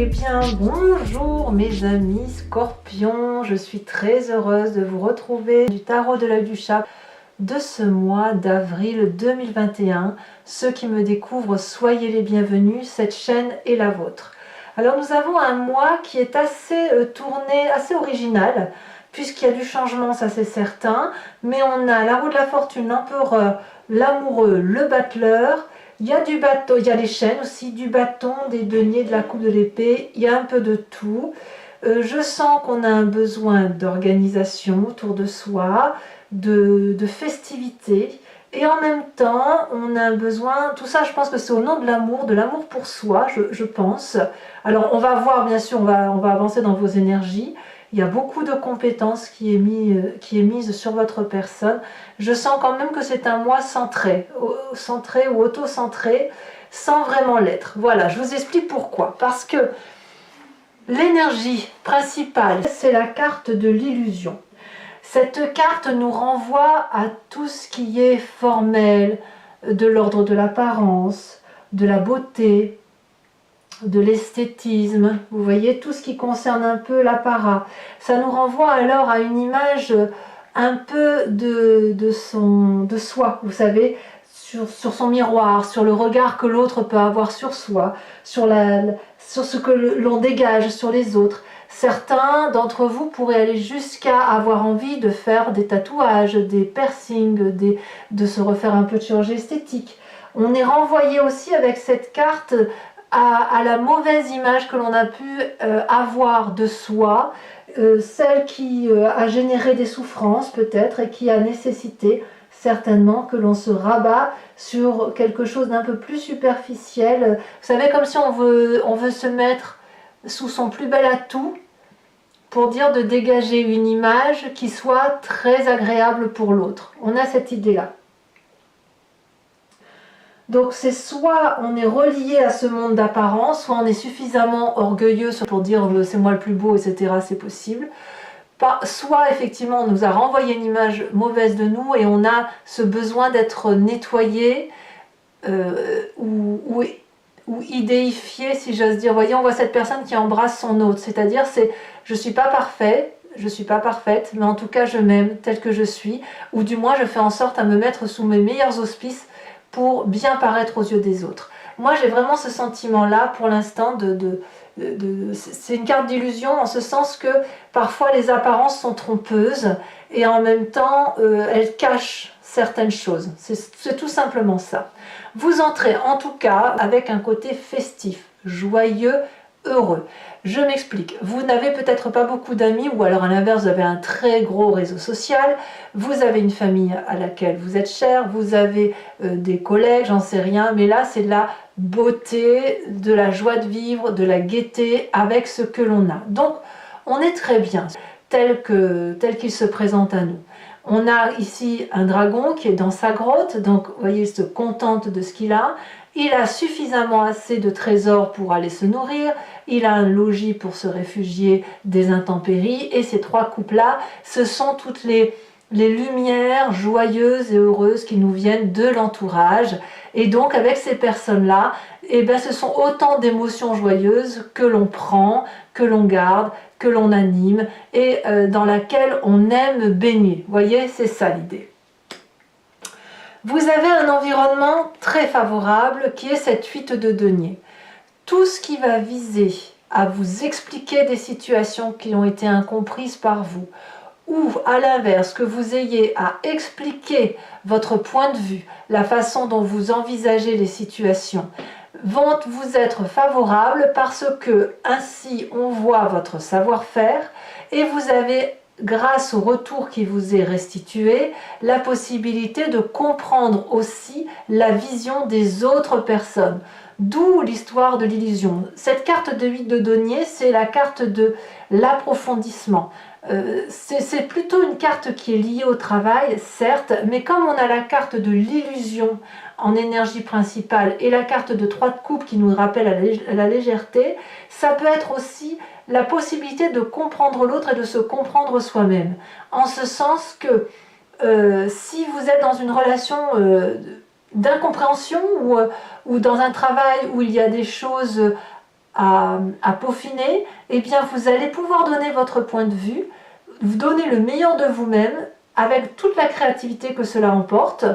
Eh bien, bonjour mes amis Scorpions, je suis très heureuse de vous retrouver du tarot de l'œil du chat de ce mois d'avril 2021. Ceux qui me découvrent, soyez les bienvenus, cette chaîne est la vôtre. Alors nous avons un mois qui est assez tourné, assez original, puisqu'il y a du changement, ça c'est certain, mais on a la roue de la fortune, l'empereur, l'amoureux, le battleur. Il y a du bâton, il y a les chaînes aussi, du bâton, des deniers, de la coupe de l'épée, il y a un peu de tout. Je sens qu'on a un besoin d'organisation autour de soi, de festivité, et en même temps, on a un besoin, tout ça je pense que c'est au nom de l'amour pour soi, je pense. Alors on va voir, bien sûr, on va avancer dans vos énergies. Il y a beaucoup de compétences qui est mise sur votre personne. Je sens quand même que c'est un mois centré ou auto-centré, sans vraiment l'être. Voilà, je vous explique pourquoi. Parce que l'énergie principale, c'est la carte de l'illusion. Cette carte nous renvoie à tout ce qui est formel, de l'ordre de l'apparence, de la beauté, de l'esthétisme, vous voyez, tout ce qui concerne un peu l'apparat. Ça nous renvoie alors à une image un peu de soi, vous savez, sur son miroir, sur le regard que l'autre peut avoir sur soi, sur ce que l'on dégage sur les autres. Certains d'entre vous pourraient aller jusqu'à avoir envie de faire des tatouages, des piercings, de se refaire un peu de chirurgie esthétique. On est renvoyé aussi avec cette carte à la mauvaise image que l'on a pu avoir de soi, celle qui a généré des souffrances peut-être et qui a nécessité certainement que l'on se rabat sur quelque chose d'un peu plus superficiel. Vous savez, comme si on veut se mettre sous son plus bel atout pour dire de dégager une image qui soit très agréable pour l'autre. On a cette idée-là. Donc c'est soit on est relié à ce monde d'apparence, soit on est suffisamment orgueilleux pour dire c'est moi le plus beau, etc. C'est possible. Soit effectivement on nous a renvoyé une image mauvaise de nous et on a ce besoin d'être nettoyé ou idéifié, si j'ose dire. Vous voyez, on voit cette personne qui embrasse son autre, c'est-à-dire je suis pas parfait, je suis pas parfaite, mais en tout cas je m'aime tel que je suis, ou du moins je fais en sorte à me mettre sous mes meilleurs auspices pour bien paraître aux yeux des autres. Moi j'ai vraiment ce sentiment-là pour l'instant c'est une carte d'illusion en ce sens que parfois les apparences sont trompeuses et en même temps elles cachent certaines choses. C'est tout simplement ça. Vous entrez en tout cas avec un côté festif, joyeux, heureux. Je m'explique, vous n'avez peut-être pas beaucoup d'amis ou alors à l'inverse vous avez un très gros réseau social, vous avez une famille à laquelle vous êtes cher, vous avez des collègues, j'en sais rien, mais là c'est de la beauté, de la joie de vivre, de la gaieté avec ce que l'on a. Donc on est très bien tel qu'il se présente à nous. On a ici un dragon qui est dans sa grotte, donc vous voyez, il se contente de ce qu'il a. Il a suffisamment assez de trésors pour aller se nourrir, il a un logis pour se réfugier des intempéries, et ces trois coupes-là, ce sont toutes les lumières joyeuses et heureuses qui nous viennent de l'entourage. Et donc avec ces personnes-là, eh ben, ce sont autant d'émotions joyeuses que l'on prend, que l'on garde, que l'on anime et dans laquelle on aime baigner. Vous voyez, c'est ça l'idée. Vous avez un environnement très favorable qui est cette 8 de denier. Tout ce qui va viser à vous expliquer des situations qui ont été incomprises par vous, ou à l'inverse, que vous ayez à expliquer votre point de vue, la façon dont vous envisagez les situations, vont vous être favorables parce que ainsi on voit votre savoir-faire et vous avez, grâce au retour qui vous est restitué, la possibilité de comprendre aussi la vision des autres personnes. D'où l'histoire de l'illusion. Cette carte de 8 de denier, c'est la carte de l'approfondissement. C'est plutôt une carte qui est liée au travail, certes, mais comme on a la carte de l'illusion en énergie principale et la carte de 3 de coupe qui nous rappelle la légèreté, ça peut être aussi la possibilité de comprendre l'autre et de se comprendre soi-même. En ce sens que si vous êtes dans une relation d'incompréhension ou dans un travail où il y a des choses à peaufiner, eh bien vous allez pouvoir donner votre point de vue, vous donner le meilleur de vous-même avec toute la créativité que cela emporte,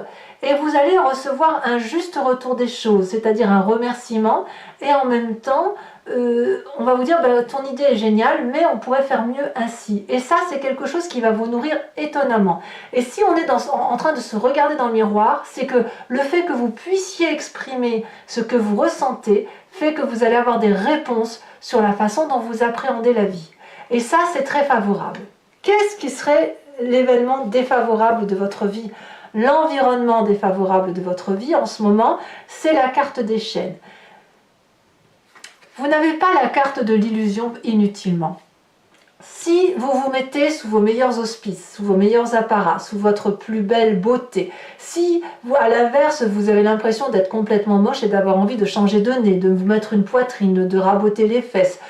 et vous allez recevoir un juste retour des choses, c'est-à-dire un remerciement, et en même temps, on va vous dire ton idée est géniale, mais on pourrait faire mieux ainsi. Et ça, c'est quelque chose qui va vous nourrir étonnamment. Et si on est en train de se regarder dans le miroir, c'est que le fait que vous puissiez exprimer ce que vous ressentez fait que vous allez avoir des réponses sur la façon dont vous appréhendez la vie. Et ça, c'est très favorable. Qu'est-ce qui serait l'événement défavorable de votre vie? L'environnement défavorable de votre vie en ce moment, c'est la carte des chaînes. Vous n'avez pas la carte de l'illusion inutilement. Si vous vous mettez sous vos meilleurs auspices, sous vos meilleurs apparats, sous votre plus belle beauté, si à l'inverse vous avez l'impression d'être complètement moche et d'avoir envie de changer de nez, de vous mettre une poitrine, de raboter les fesses,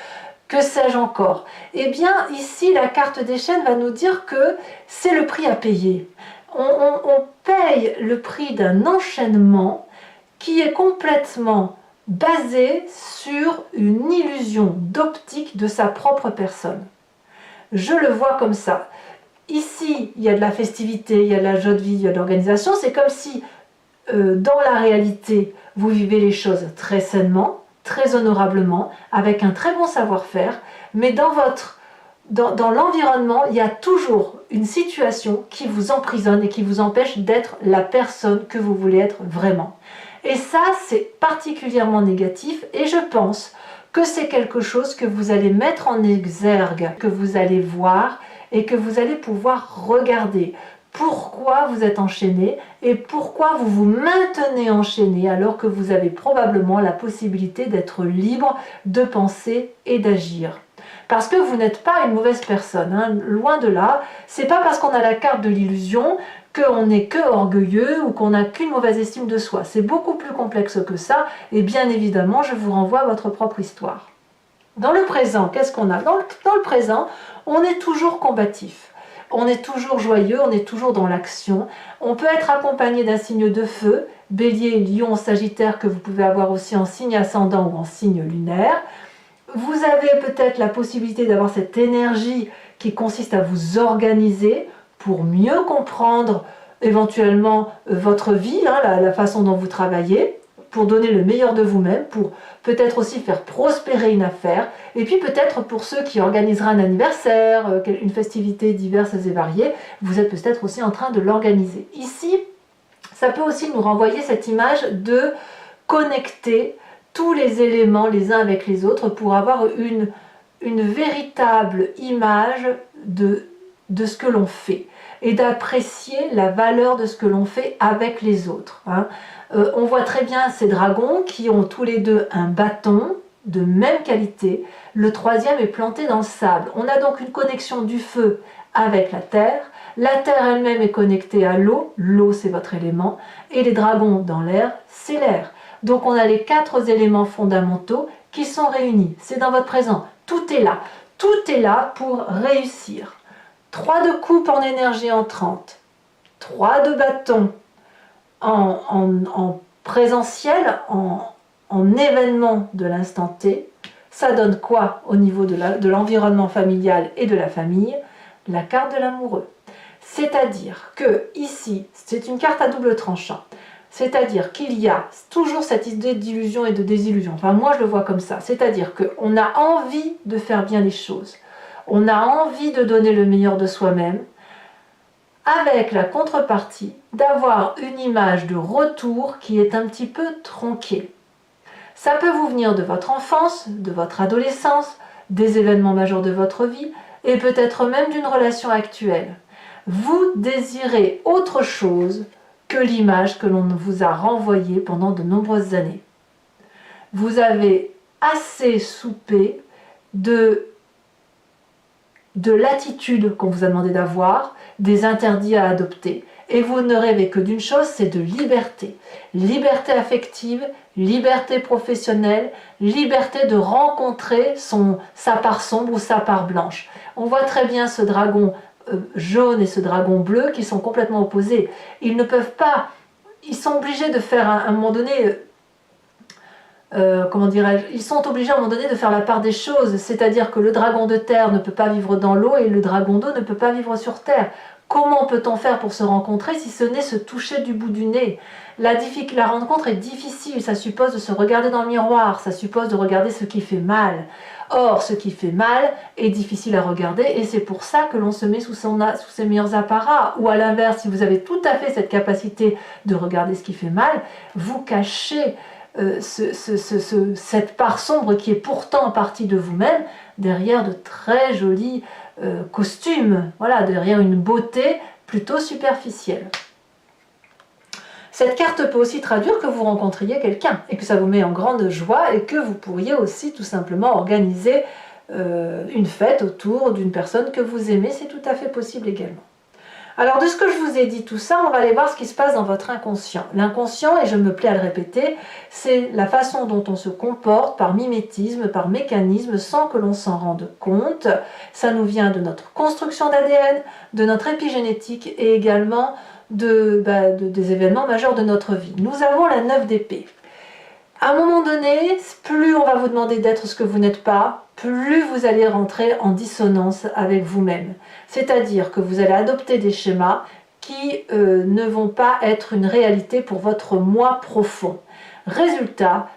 que sais-je encore, eh bien ici la carte des chaînes va nous dire que c'est le prix à payer. On paye le prix d'un enchaînement qui est complètement basé sur une illusion d'optique de sa propre personne. Je le vois comme ça. Ici, il y a de la festivité, il y a de la joie de vie, il y a de l'organisation. C'est comme si, dans la réalité, vous vivez les choses très sainement, très honorablement, avec un très bon savoir-faire, mais dans l'environnement, il y a toujours une situation qui vous emprisonne et qui vous empêche d'être la personne que vous voulez être vraiment. Et ça, c'est particulièrement négatif, et je pense que c'est quelque chose que vous allez mettre en exergue, que vous allez voir et que vous allez pouvoir regarder. Pourquoi vous êtes enchaîné et pourquoi vous vous maintenez enchaîné alors que vous avez probablement la possibilité d'être libre de penser et d'agir. Parce que vous n'êtes pas une mauvaise personne, hein. Loin de là. C'est pas parce qu'on a la carte de l'illusion qu'on n'est que orgueilleux ou qu'on n'a qu'une mauvaise estime de soi. C'est beaucoup plus complexe que ça, et bien évidemment, je vous renvoie à votre propre histoire. Dans le présent, qu'est-ce qu'on a? Dans le présent, on est toujours combatif. On est toujours joyeux, on est toujours dans l'action. On peut être accompagné d'un signe de feu, Bélier, Lion, Sagittaire, que vous pouvez avoir aussi en signe ascendant ou en signe lunaire. Vous avez peut-être la possibilité d'avoir cette énergie qui consiste à vous organiser pour mieux comprendre éventuellement votre vie, hein, la façon dont vous travaillez, pour donner le meilleur de vous-même, pour peut-être aussi faire prospérer une affaire, et puis peut-être pour ceux qui organiseraient un anniversaire, une festivité diverses et variées, vous êtes peut-être aussi en train de l'organiser. Ici, ça peut aussi nous renvoyer cette image de connecter tous les éléments les uns avec les autres pour avoir une véritable image de ce que l'on fait et d'apprécier la valeur de ce que l'on fait avec les autres, hein. On voit très bien ces dragons qui ont tous les deux un bâton de même qualité. Le troisième est planté dans le sable. On a donc une connexion du feu avec la terre. La terre elle-même est connectée à l'eau. L'eau, c'est votre élément. Et les dragons dans l'air, c'est l'air. Donc on a les 4 éléments fondamentaux qui sont réunis. C'est dans votre présent. Tout est là. Tout est là pour réussir. 3 de coupe en énergie entrante. 3 de bâton en présentiel, en événement de l'instant T. Ça donne quoi au niveau de l'environnement familial et de la famille? La carte de l'amoureux. C'est-à-dire que ici, c'est une carte à double tranchant. C'est-à-dire qu'il y a toujours cette idée d'illusion et de désillusion. Enfin, moi, je le vois comme ça. C'est-à-dire qu'on a envie de faire bien les choses. On a envie de donner le meilleur de soi-même, avec la contrepartie d'avoir une image de retour qui est un petit peu tronquée. Ça peut vous venir de votre enfance, de votre adolescence, des événements majeurs de votre vie, et peut-être même d'une relation actuelle. Vous désirez autre chose que l'image que l'on vous a renvoyée pendant de nombreuses années. Vous avez assez soupé de l'attitude qu'on vous a demandé d'avoir, des interdits à adopter. Et vous ne rêvez que d'une chose, c'est de liberté. Liberté affective, liberté professionnelle, liberté de rencontrer sa part sombre ou sa part blanche. On voit très bien ce dragon jaune et ce dragon bleu qui sont complètement opposés. Ils ne peuvent pas, ils sont obligés de faire à un moment donné comment dirais-je, ils sont obligés à un moment donné de faire la part des choses, c'est-à-dire que le dragon de terre ne peut pas vivre dans l'eau et le dragon d'eau ne peut pas vivre sur terre. Comment peut-on faire pour se rencontrer si ce n'est se toucher du bout du nez? La rencontre est difficile, ça suppose de se regarder dans le miroir, ça suppose de regarder ce qui fait mal. Or, ce qui fait mal est difficile à regarder et c'est pour ça que l'on se met sous ses meilleurs apparats. Ou à l'inverse, si vous avez tout à fait cette capacité de regarder ce qui fait mal, vous cachez cette part sombre qui est pourtant partie de vous-même derrière de très jolis costumes, voilà, derrière une beauté plutôt superficielle. Cette carte peut aussi traduire que vous rencontriez quelqu'un et que ça vous met en grande joie et que vous pourriez aussi tout simplement organiser une fête autour d'une personne que vous aimez, c'est tout à fait possible également. Alors de ce que je vous ai dit tout ça, on va aller voir ce qui se passe dans votre inconscient. L'inconscient, et je me plais à le répéter, c'est la façon dont on se comporte par mimétisme, par mécanisme, sans que l'on s'en rende compte. Ça nous vient de notre construction d'ADN, de notre épigénétique et également des événements majeurs de notre vie. Nous avons la 9 d'épée. À un moment donné, plus on va vous demander d'être ce que vous n'êtes pas, plus vous allez rentrer en dissonance avec vous-même. C'est-à-dire que vous allez adopter des schémas qui ne vont pas être une réalité pour votre moi profond. Résultat,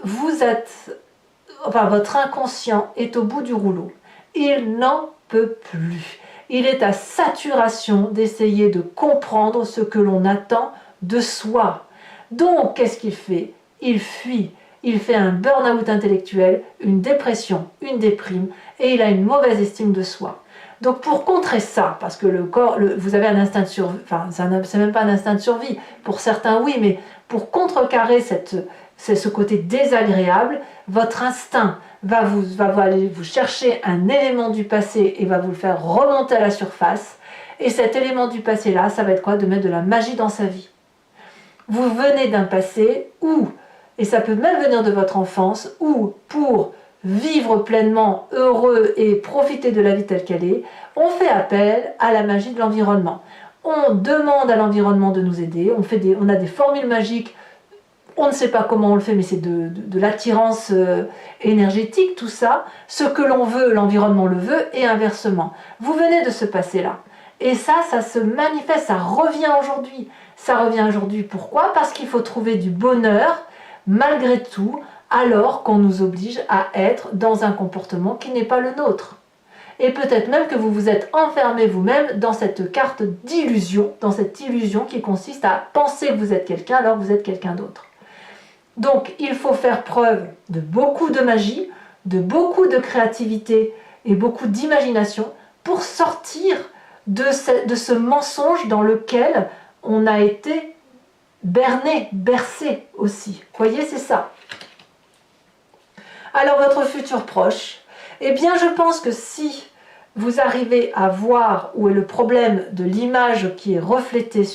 votre inconscient est au bout du rouleau. Il n'en peut plus. Il est à saturation d'essayer de comprendre ce que l'on attend de soi. Donc, qu'est-ce qu'il fait? Il fuit. Il fait un burn-out intellectuel, une dépression, une déprime, et il a une mauvaise estime de soi. Donc, pour contrer ça, parce que le corps, vous avez un instinct de survie, enfin, c'est même pas un instinct de survie, pour certains oui, mais pour contrecarrer ce côté désagréable, votre instinct va aller vous chercher un élément du passé et va vous le faire remonter à la surface. Et cet élément du passé-là, ça va être quoi? De mettre de la magie dans sa vie. Vous venez d'un passé où, et ça peut même venir de votre enfance, où pour vivre pleinement, heureux et profiter de la vie telle qu'elle est, on fait appel à la magie de l'environnement. On demande à l'environnement de nous aider, on a des formules magiques. On ne sait pas comment on le fait, mais c'est de l'attirance énergétique, tout ça. Ce que l'on veut, l'environnement le veut, et inversement. Vous venez de ce passé-là. Et ça se manifeste, ça revient aujourd'hui. Ça revient aujourd'hui, pourquoi? Parce qu'il faut trouver du bonheur, malgré tout, alors qu'on nous oblige à être dans un comportement qui n'est pas le nôtre. Et peut-être même que vous vous êtes enfermé vous-même dans cette carte d'illusion, dans cette illusion qui consiste à penser que vous êtes quelqu'un alors que vous êtes quelqu'un d'autre. Donc, il faut faire preuve de beaucoup de magie, de beaucoup de créativité et beaucoup d'imagination pour sortir de ce mensonge dans lequel on a été berné, bercé aussi. Vous voyez, c'est ça. Alors, votre futur proche, eh bien, je pense que si vous arrivez à voir où est le problème de l'image qui est reflétée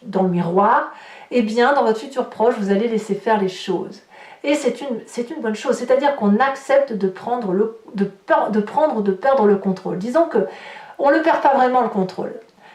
dans le miroir, eh bien, dans votre futur proche, vous allez laisser faire les choses. Et c'est une bonne chose, c'est-à-dire qu'on accepte de perdre le contrôle. Disons qu'on ne perd pas vraiment le contrôle.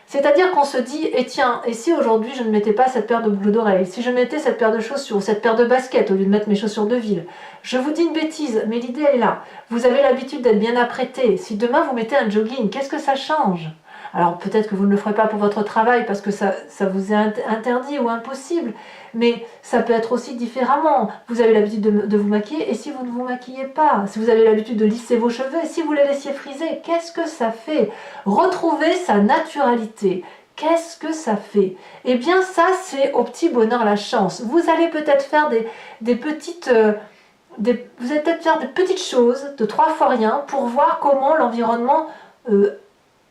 C'est-à-dire qu'on se dit, et tiens, et si aujourd'hui je ne mettais pas cette paire de boucles d'oreilles, si je mettais cette paire de chaussures, cette paire de baskets au lieu de mettre mes chaussures de ville, je vous dis une bêtise, mais l'idée est là. Vous avez l'habitude d'être bien apprêté. Si demain vous mettez un jogging, qu'est-ce que ça change? Alors peut-être que vous ne le ferez pas pour votre travail parce que ça vous est interdit ou impossible, mais ça peut être aussi différemment. Vous avez l'habitude de vous maquiller et si vous ne vous maquillez pas, si vous avez l'habitude de lisser vos cheveux et si vous les laissiez friser, qu'est-ce que ça fait? Retrouver sa naturalité. Qu'est-ce que ça fait? Eh bien ça c'est au petit bonheur la chance. Vous allez peut-être faire des petites choses de 3 fois rien pour voir comment l'environnement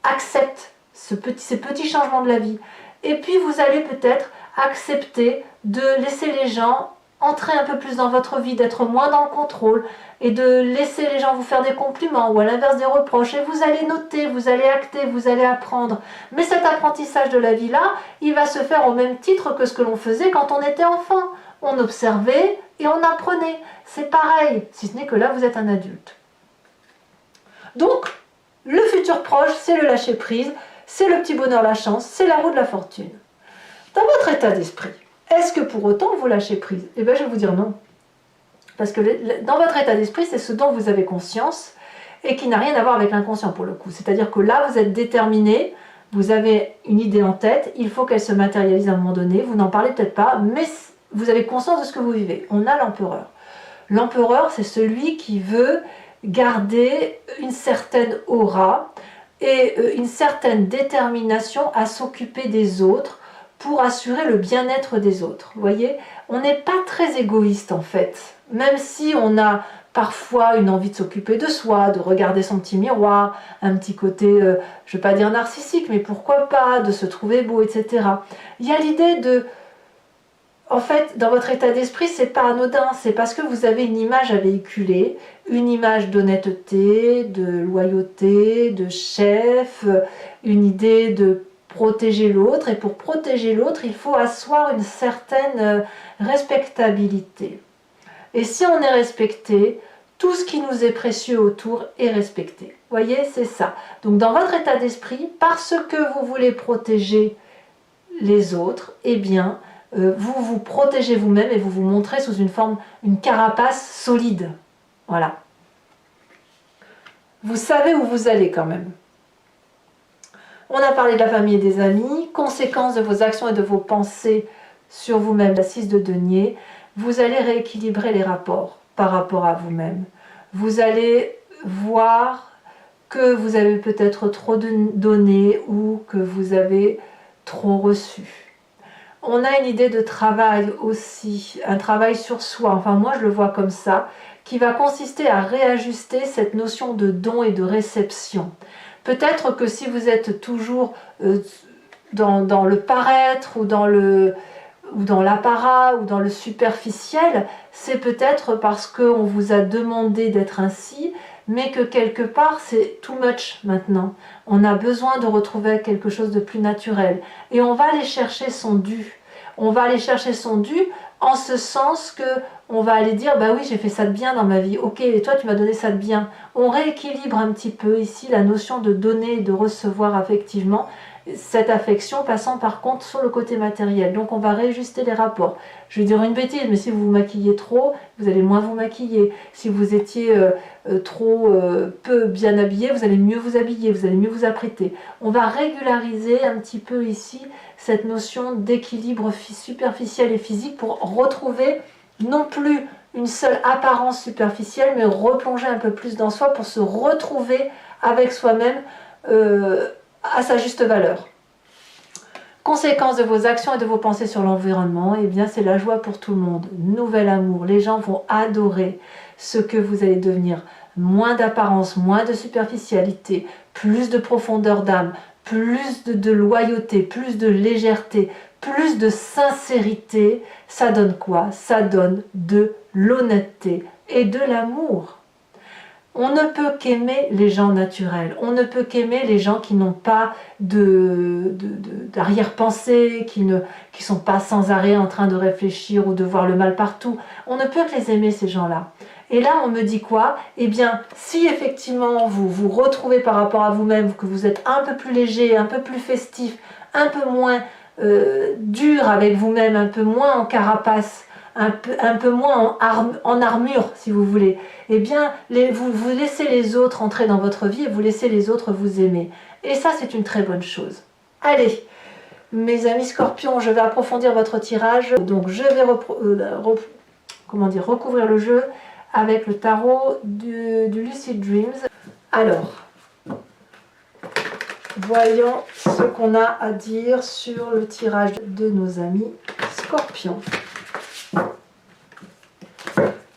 accepte ces petits changements de la vie. Et puis vous allez peut-être accepter de laisser les gens entrer un peu plus dans votre vie, d'être moins dans le contrôle et de laisser les gens vous faire des compliments ou à l'inverse des reproches. Et vous allez noter, vous allez acter, vous allez apprendre. Mais cet apprentissage de la vie-là, il va se faire au même titre que ce que l'on faisait quand on était enfant. On observait et on apprenait. C'est pareil, si ce n'est que là, vous êtes un adulte. Donc, le futur proche, c'est le lâcher-prise, c'est le petit bonheur, la chance, c'est la roue de la fortune. Dans votre état d'esprit, est-ce que pour autant vous lâchez prise? Eh bien, je vais vous dire non. Parce que dans votre état d'esprit, c'est ce dont vous avez conscience et qui n'a rien à voir avec l'inconscient pour le coup. C'est-à-dire que là, vous êtes déterminé, vous avez une idée en tête, il faut qu'elle se matérialise à un moment donné, vous n'en parlez peut-être pas, mais vous avez conscience de ce que vous vivez. On a l'empereur. L'empereur, c'est celui qui veut garder une certaine aura et une certaine détermination à s'occuper des autres pour assurer le bien-être des autres. Vous voyez, on n'est pas très égoïste en fait, même si on a parfois une envie de s'occuper de soi, de regarder son petit miroir, un petit côté, je ne vais pas dire narcissique, mais pourquoi pas, de se trouver beau, etc. Il y a l'idée de... En fait, dans votre état d'esprit, c'est pas anodin, c'est parce que vous avez une image à véhiculer, une image d'honnêteté, de loyauté, de chef, une idée de protéger l'autre, et pour protéger l'autre, il faut asseoir une certaine respectabilité. Et si on est respecté, tout ce qui nous est précieux autour est respecté. Vous voyez, c'est ça. Donc dans votre état d'esprit, parce que vous voulez protéger les autres, eh bien, vous vous protégez vous-même et vous vous montrez sous une forme, une carapace solide. Voilà. Vous savez où vous allez quand même. On a parlé de la famille et des amis, conséquences de vos actions et de vos pensées sur vous-même, la 6 de denier. Vous allez rééquilibrer les rapports par rapport à vous-même. Vous allez voir que vous avez peut-être trop donné ou que vous avez trop reçu. On a une idée de travail aussi, un travail sur soi, enfin moi je le vois comme ça, qui va consister à réajuster cette notion de don et de réception. Peut-être que si vous êtes toujours dans le paraître ou dans l'apparat ou dans le superficiel, c'est peut-être parce qu'on vous a demandé d'être ainsi, mais que quelque part c'est too much maintenant. On a besoin de retrouver quelque chose de plus naturel. Et on va aller chercher son dû. On va aller chercher son dû en ce sens que on va aller dire, bah oui, j'ai fait ça de bien dans ma vie. Ok, et toi tu m'as donné ça de bien. On rééquilibre un petit peu ici la notion de donner et de recevoir affectivement. Cette affection passant par contre sur le côté matériel. Donc on va réajuster les rapports. Je vais dire une bêtise, mais si vous vous maquillez trop, vous allez moins vous maquiller. Si vous étiez trop peu bien habillé, vous allez mieux vous habiller, vous allez mieux vous apprêter. On va régulariser un petit peu ici cette notion d'équilibre superficiel et physique pour retrouver non plus une seule apparence superficielle, mais replonger un peu plus dans soi pour se retrouver avec soi-même à sa juste valeur. Conséquence de vos actions et de vos pensées sur l'environnement, eh bien c'est la joie pour tout le monde. Nouvel amour, les gens vont adorer ce que vous allez devenir. Moins d'apparence, moins de superficialité, plus de profondeur d'âme, plus de loyauté, plus de légèreté, plus de sincérité. Ça donne quoi? Ça donne de l'honnêteté et de l'amour. On ne peut qu'aimer les gens naturels, on ne peut qu'aimer les gens qui n'ont pas d'arrière-pensée, qui ne sont pas sans arrêt en train de réfléchir ou de voir le mal partout. On ne peut que les aimer, ces gens-là. Et là, on me dit quoi? Eh bien, si effectivement vous vous retrouvez par rapport à vous-même, que vous êtes un peu plus léger, un peu plus festif, un peu moins dur avec vous-même, un peu moins en carapace, un peu moins en armure, si vous voulez, eh bien, vous laissez les autres entrer dans votre vie et vous laissez les autres vous aimer. Et ça, c'est une très bonne chose. Allez, mes amis scorpions, je vais approfondir votre tirage. Donc, je vais recouvrir le jeu avec le tarot du Lucid Dreams. Alors, voyons ce qu'on a à dire sur le tirage de nos amis scorpions.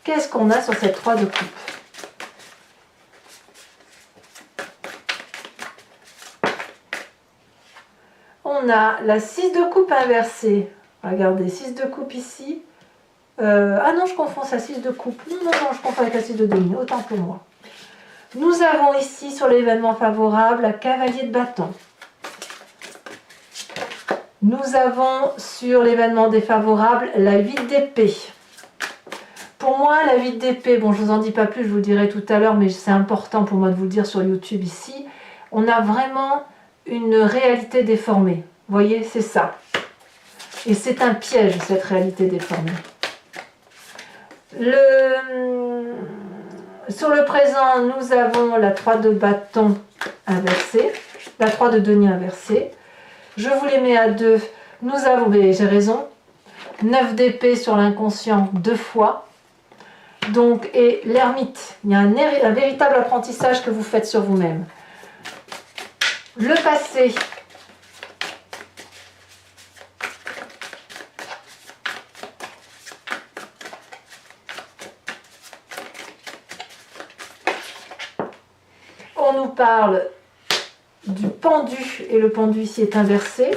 Qu'est-ce qu'on a sur cette 3 de coupe? On a la 6 de coupe inversée. Regardez, 6 de coupe ici. Ah non, je confonds sa 6 de coupe. Non, je confonds avec la 6 de denier. Autant pour moi. Nous avons ici sur l'événement favorable la cavalier de bâton. Nous avons sur l'événement défavorable la 8 d'épée. Pour moi, la 8 d'épée, bon, je ne vous en dis pas plus, je vous le dirai tout à l'heure, mais c'est important pour moi de vous le dire sur YouTube ici. On a vraiment une réalité déformée. Vous voyez, c'est ça. Et c'est un piège, cette réalité déformée. Sur le présent, nous avons la 3 de bâton inversée, la 3 de denier inversée. Je vous les mets à 2. Nous avons, j'ai raison, 9 d'épée sur l'inconscient 2 fois. Donc, et l'ermite, il y a un véritable apprentissage que vous faites sur vous-même. Le passé. On nous parle du pendu, et le pendu ici est inversé.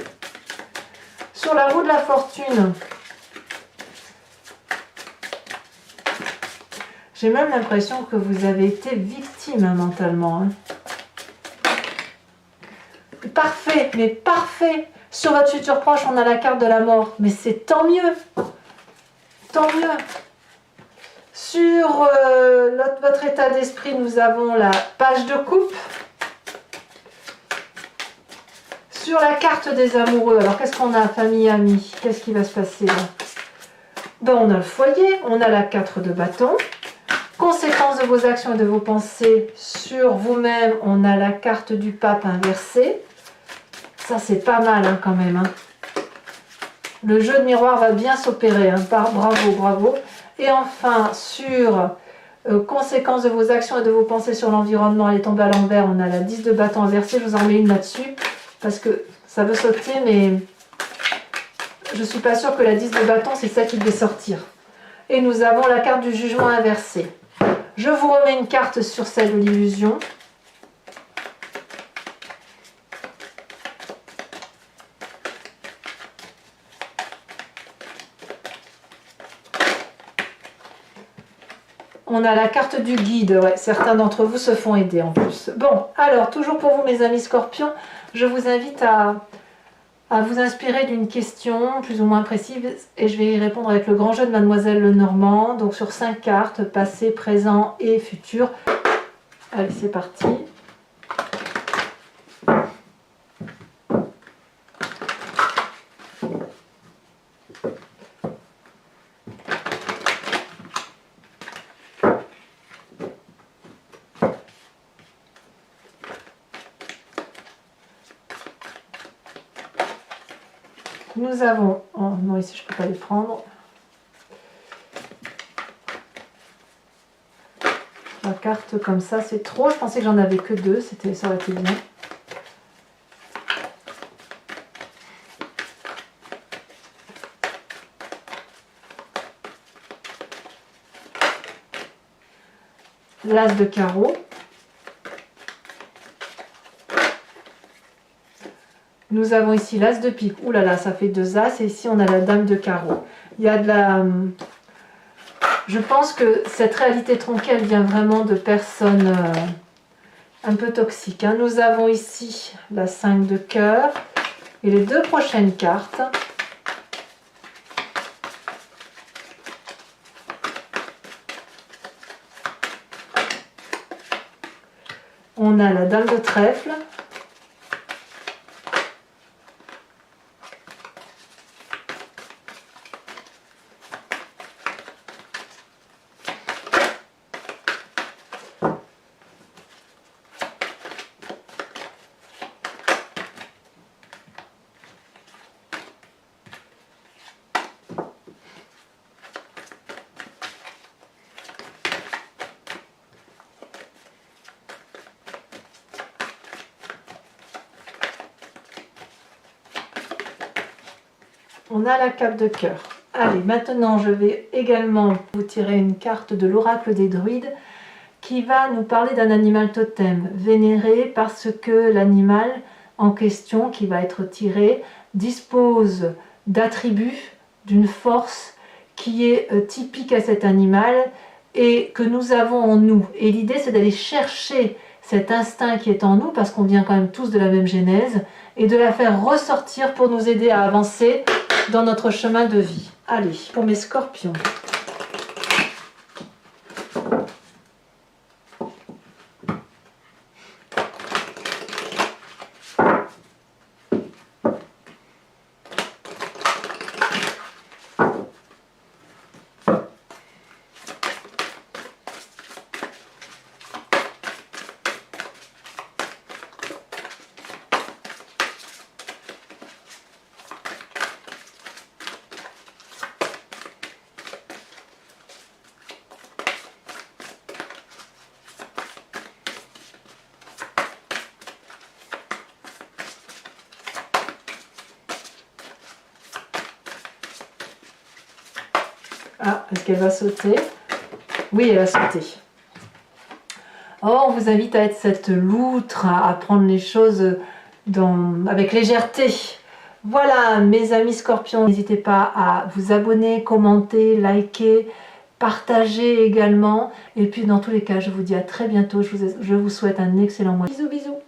Sur la roue de la fortune, j'ai même l'impression que vous avez été victime mentalement. Parfait, mais parfait. Sur votre futur proche, on a la carte de la mort, mais c'est tant mieux. Tant mieux. Sur votre état d'esprit, nous avons la page de coupe. Sur la carte des amoureux, alors qu'est-ce qu'on a, famille, amis? Qu'est-ce qui va se passer là? Ben, on a le foyer, on a la 4 de bâton. Conséquences de vos actions et de vos pensées sur vous-même, on a la carte du pape inversée. Ça, c'est pas mal quand même. Le jeu de miroir va bien s'opérer. Bravo, bravo. Et enfin, sur conséquences de vos actions et de vos pensées sur l'environnement, elle est tombée à l'envers. On a la 10 de bâton inversée. Je vous en mets une là-dessus parce que ça veut sauter, mais je ne suis pas sûre que la 10 de bâton, c'est ça qui devait sortir. Et nous avons la carte du jugement inversé. Je vous remets une carte sur celle de l'illusion. On a la carte du guide, ouais, certains d'entre vous se font aider en plus. Bon, alors, toujours pour vous mes amis scorpions, je vous invite à vous inspirer d'une question plus ou moins précise et je vais y répondre avec le grand jeu de Mademoiselle Lenormand, donc sur 5 cartes, passé, présent et futur. Allez, c'est parti. Nous avons... Oh non, ici je ne peux pas les prendre. La carte comme ça, c'est trop. Je pensais que j'en avais que 2. Ça aurait été bien. L'as de carreau. Nous avons ici l'as de pique. Ouh là là, ça fait 2 as. Et ici, on a la dame de carreau. Il y a de la... Je pense que cette réalité tronquée, elle vient vraiment de personnes un peu toxiques. Nous avons ici la 5 de cœur. Et les 2 prochaines cartes. On a la dame de trèfle. On a la 4 de cœur. Allez, maintenant je vais également vous tirer une carte de l'oracle des druides qui va nous parler d'un animal totem vénéré parce que l'animal en question qui va être tiré dispose d'attributs, d'une force qui est typique à cet animal et que nous avons en nous. Et l'idée c'est d'aller chercher cet instinct qui est en nous parce qu'on vient quand même tous de la même genèse et de la faire ressortir pour nous aider à avancer dans notre chemin de vie. Allez, pour mes scorpions. Ah, est-ce qu'elle va sauter? Oui, elle va sauter. Oh, on vous invite à être cette loutre, à prendre les choses avec légèreté. Voilà, mes amis scorpions, n'hésitez pas à vous abonner, commenter, liker, partager également. Et puis dans tous les cas, je vous dis à très bientôt. Je vous souhaite un excellent mois. Bisous, bisous.